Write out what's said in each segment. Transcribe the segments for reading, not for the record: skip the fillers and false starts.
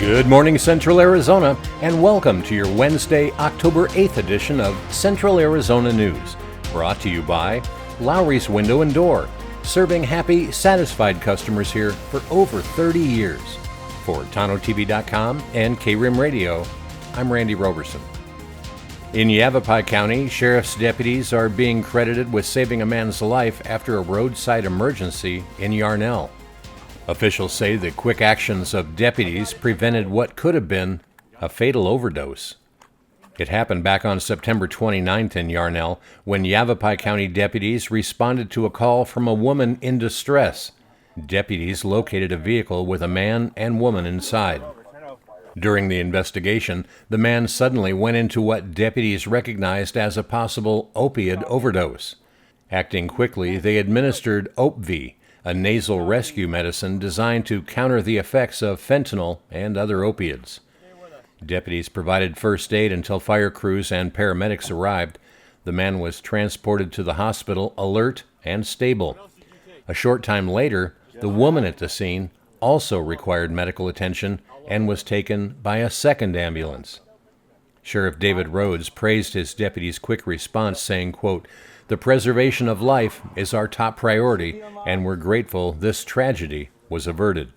Good morning, Central Arizona, and welcome to your Wednesday, October 8th edition of Central Arizona News, brought to you by Lowry's Window and Door, serving happy, satisfied customers here for over 30 years. For Tonto-TV.com and KRIM Radio, I'm Randy Roberson. In Yavapai County, sheriff's deputies are being credited with saving a man's life after a roadside emergency in Yarnell. Officials say the quick actions of deputies prevented what could have been a fatal overdose. It happened back on September 29th in Yarnell when Yavapai County deputies responded to a call from a woman in distress. Deputies located a vehicle with a man and woman inside. During the investigation, the man suddenly went into what deputies recognized as a possible opiate overdose. Acting quickly, they administered Op-V, a nasal rescue medicine designed to counter the effects of fentanyl and other opiates. Deputies provided first aid until fire crews and paramedics arrived. The man was transported to the hospital alert and stable. A short time later, the woman at the scene also required medical attention and was taken by a second ambulance. Sheriff David Rhodes praised his deputies' quick response, saying, quote, "The preservation of life is our top priority, and we're grateful this tragedy was averted."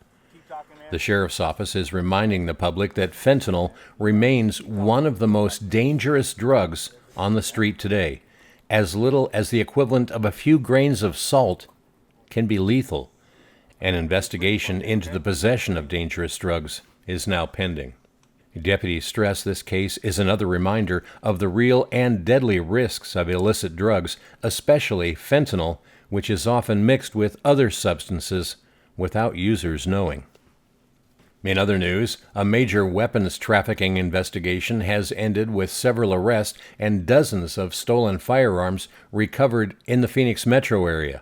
The sheriff's office is reminding the public that fentanyl remains one of the most dangerous drugs on the street today. As little as the equivalent of a few grains of salt can be lethal. An investigation into the possession of dangerous drugs is now pending. Deputies stress this case is another reminder of the real and deadly risks of illicit drugs, especially fentanyl, which is often mixed with other substances without users knowing. In other news, a major weapons trafficking investigation has ended with several arrests and dozens of stolen firearms recovered in the Phoenix metro area.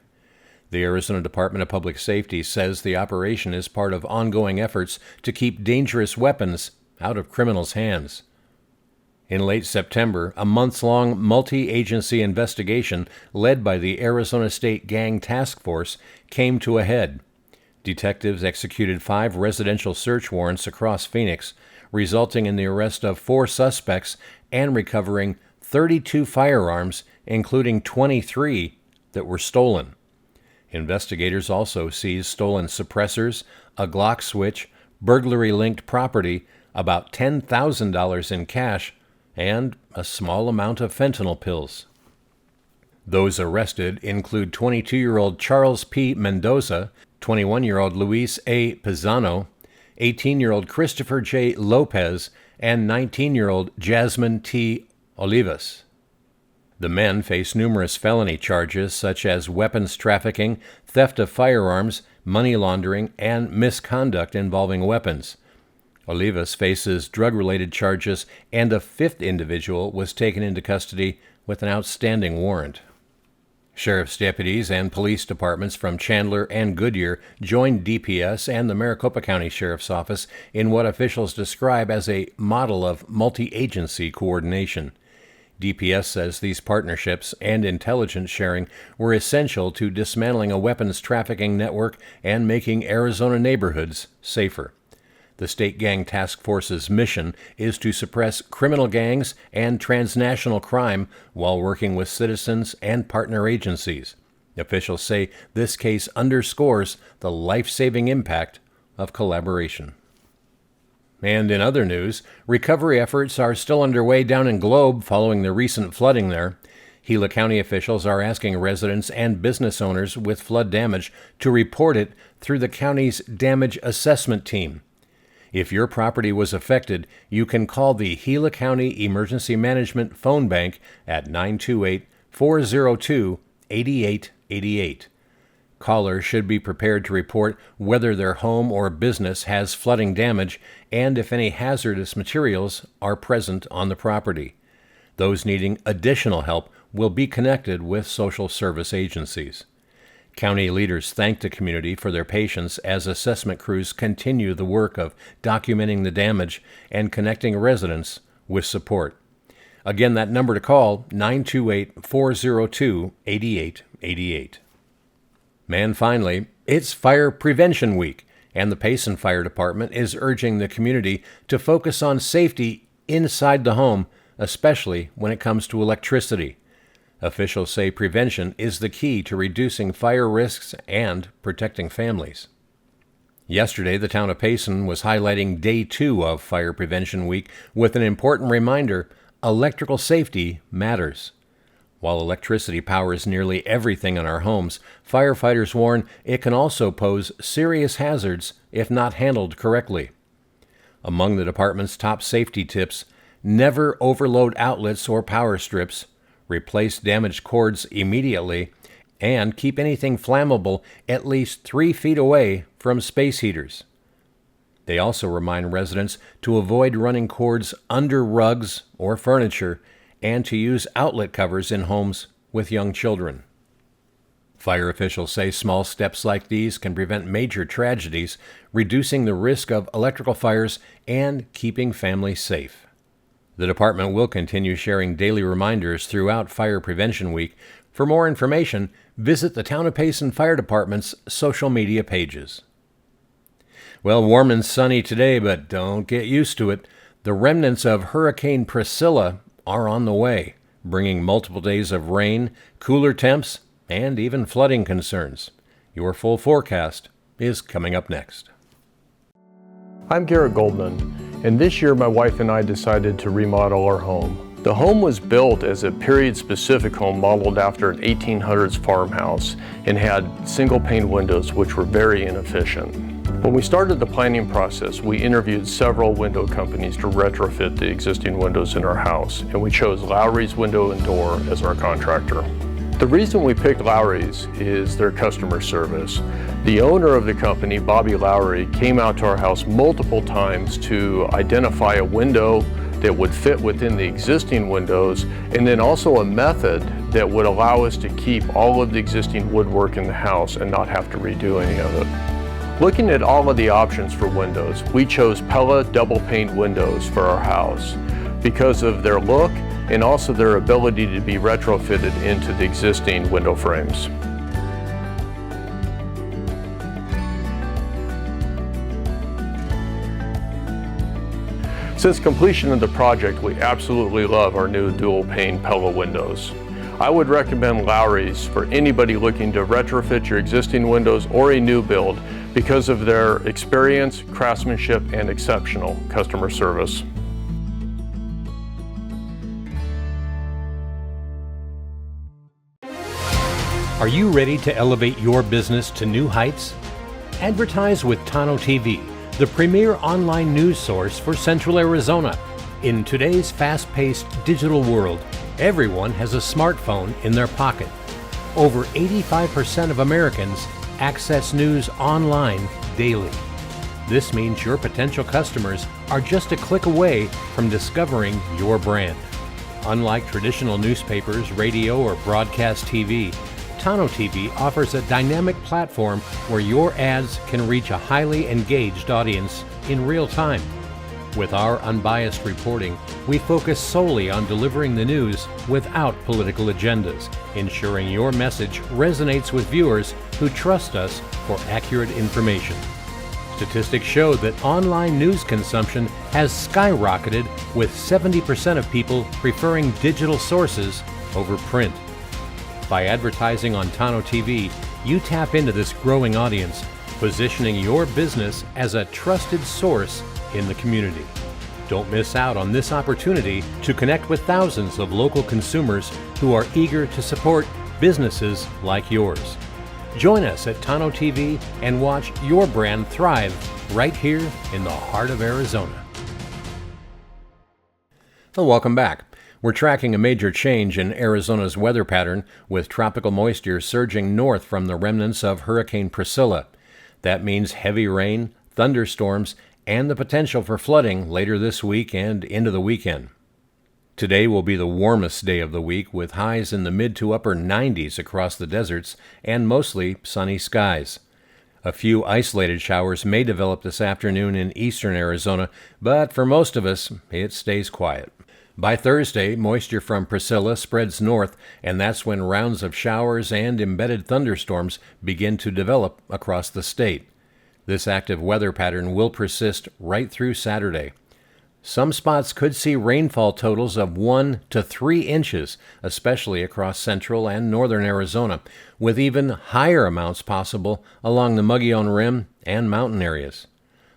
The Arizona Department of Public Safety says the operation is part of ongoing efforts to keep dangerous weapons out of criminals' hands. In late September, a months-long multi-agency investigation led by the Arizona State Gang Task Force came to a head. Detectives executed 5 residential search warrants across Phoenix, resulting in the arrest of 4 suspects and recovering 32 firearms, including 23 that were stolen. Investigators also seized stolen suppressors, a Glock switch, burglary-linked property, about $10,000 in cash, and a small amount of fentanyl pills. Those arrested include 22-year-old Charles P. Mendoza, 21-year-old Luis A. Pisano, 18-year-old Christopher J. Lopez, and 19-year-old Jasmine T. Olivas. The men face numerous felony charges such as weapons trafficking, theft of firearms, money laundering, and misconduct involving weapons. Olivas faces drug-related charges, and a 5th individual was taken into custody with an outstanding warrant. Sheriff's deputies and police departments from Chandler and Goodyear joined DPS and the Maricopa County Sheriff's Office in what officials describe as a model of multi-agency coordination. DPS says these partnerships and intelligence sharing were essential to dismantling a weapons trafficking network and making Arizona neighborhoods safer. The State Gang Task Force's mission is to suppress criminal gangs and transnational crime while working with citizens and partner agencies. Officials say this case underscores the life-saving impact of collaboration. And in other news, recovery efforts are still underway down in Globe following the recent flooding there. Gila County officials are asking residents and business owners with flood damage to report it through the county's damage assessment team. If your property was affected, you can call the Gila County Emergency Management Phone Bank at 928-402-8888. Callers should be prepared to report whether their home or business has flooding damage and if any hazardous materials are present on the property. Those needing additional help will be connected with social service agencies. County leaders thank the community for their patience as assessment crews continue the work of documenting the damage and connecting residents with support. Again, that number to call, 928-402-8888. And finally, it's Fire Prevention Week. and the Payson Fire Department is urging the community to focus on safety inside the home, especially when it comes to electricity. Officials say prevention is the key to reducing fire risks and protecting families. Yesterday, the town of Payson was highlighting Day 2 of Fire Prevention Week with an important reminder: electrical safety matters. While electricity powers nearly everything in our homes, firefighters warn it can also pose serious hazards if not handled correctly. Among the department's top safety tips: never overload outlets or power strips, replace damaged cords immediately, and keep anything flammable at least 3 feet away from space heaters. They also remind residents to avoid running cords under rugs or furniture and to use outlet covers in homes with young children. Fire officials say small steps like these can prevent major tragedies, reducing the risk of electrical fires and keeping families safe. The department will continue sharing daily reminders throughout Fire Prevention Week. For more information, visit the Town of Payson Fire Department's social media pages. Well, warm and sunny today, but don't get used to it. The remnants of Hurricane Priscilla are on the way, bringing multiple days of rain, cooler temps, and even flooding concerns. Your full forecast is coming up next. I'm Garrett Goldman, and this year my wife and I decided to remodel our home. The home was built as a period-specific home modeled after an 1800s farmhouse and had single-pane windows which were very inefficient. When we started the planning process, we interviewed several window companies to retrofit the existing windows in our house, and we chose Lowry's Window and Door as our contractor. The reason we picked Lowry's is their customer service. The owner of the company, Bobby Lowry, came out to our house multiple times to identify a window that would fit within the existing windows, and then also a method that would allow us to keep all of the existing woodwork in the house and not have to redo any of it. Looking at all of the options for windows, we chose Pella double-pane windows for our house because of their look and also their ability to be retrofitted into the existing window frames. Since completion of the project, we absolutely love our new dual-pane Pella windows. I would recommend Lowry's for anybody looking to retrofit your existing windows or a new build because of their experience, craftsmanship, and exceptional customer service. Are you ready to elevate your business to new heights? Advertise with Tonto-TV, the premier online news source for Central Arizona. In today's fast-paced digital world, everyone has a smartphone in their pocket. Over 85% of Americans access news online daily. This means your potential customers are just a click away from discovering your brand. Unlike traditional newspapers, radio, or broadcast TV, Tonto-TV offers a dynamic platform where your ads can reach a highly engaged audience in real time. With our unbiased reporting, we focus solely on delivering the news without political agendas, ensuring your message resonates with viewers who trust us for accurate information. Statistics show that online news consumption has skyrocketed, with 70% of people preferring digital sources over print. By advertising on Tonto-TV, you tap into this growing audience, positioning your business as a trusted source in the community. Don't miss out on this opportunity to connect with thousands of local consumers who are eager to support businesses like yours. Join us at Tonto-TV and watch your brand thrive right here in the heart of Arizona. Well, welcome back. We're tracking a major change in Arizona's weather pattern, with tropical moisture surging north from the remnants of Hurricane Priscilla. That means heavy rain, thunderstorms, and the potential for flooding later this week and into the weekend. Today will be the warmest day of the week, with highs in the mid to upper 90s across the deserts and mostly sunny skies. A few isolated showers may develop this afternoon in eastern Arizona, but for most of us, it stays quiet. By Thursday, moisture from Priscilla spreads north, and that's when rounds of showers and embedded thunderstorms begin to develop across the state. This active weather pattern will persist right through Saturday. Some spots could see rainfall totals of 1 to 3 inches, especially across central and northern Arizona, with even higher amounts possible along the Mogollon Rim and mountain areas.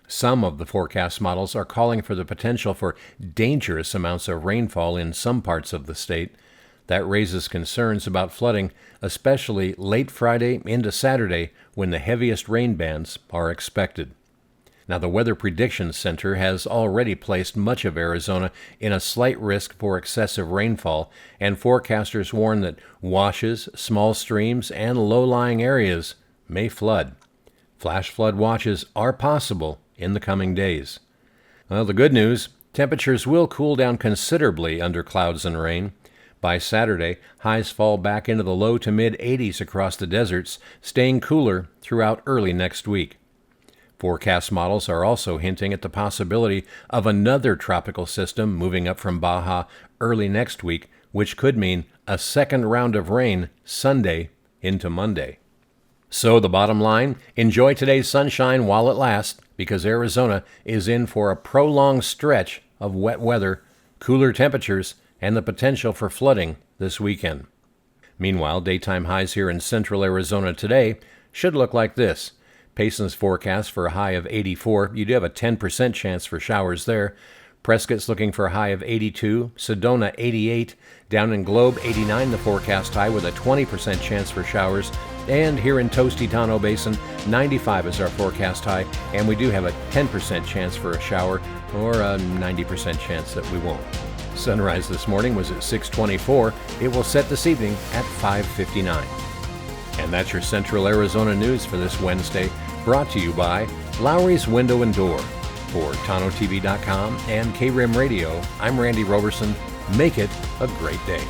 Some of the forecast models are calling for the potential for dangerous amounts of rainfall in some parts of the state. That raises concerns about flooding, especially late Friday into Saturday when the heaviest rain bands are expected. Now, the Weather Prediction Center has already placed much of Arizona in a slight risk for excessive rainfall, and forecasters warn that washes, small streams, and low-lying areas may flood. Flash flood watches are possible in the coming days. Well, the good news, temperatures will cool down considerably under clouds and rain. By Saturday, highs fall back into the low to mid-80s across the deserts, staying cooler throughout early next week. Forecast models are also hinting at the possibility of another tropical system moving up from Baja early next week, which could mean a second round of rain Sunday into Monday. So the bottom line, enjoy today's sunshine while it lasts, because Arizona is in for a prolonged stretch of wet weather, cooler temperatures, and the potential for flooding this weekend. Meanwhile, daytime highs here in central Arizona today should look like this. Payson's forecast for a high of 84. You do have a 10% chance for showers there. Prescott's looking for a high of 82. Sedona, 88. Down in Globe, 89, the forecast high with a 20% chance for showers. And here in Tosti-Tonto Basin, 95 is our forecast high, and we do have a 10% chance for a shower, or a 90% chance that we won't. Sunrise this morning was at 6:24. It will set this evening at 5:59. And that's your Central Arizona news for this Wednesday, brought to you by Lowry's Window and Door. For Tonto-TV.com and KRIM Radio, I'm Randy Roberson. Make it a great day.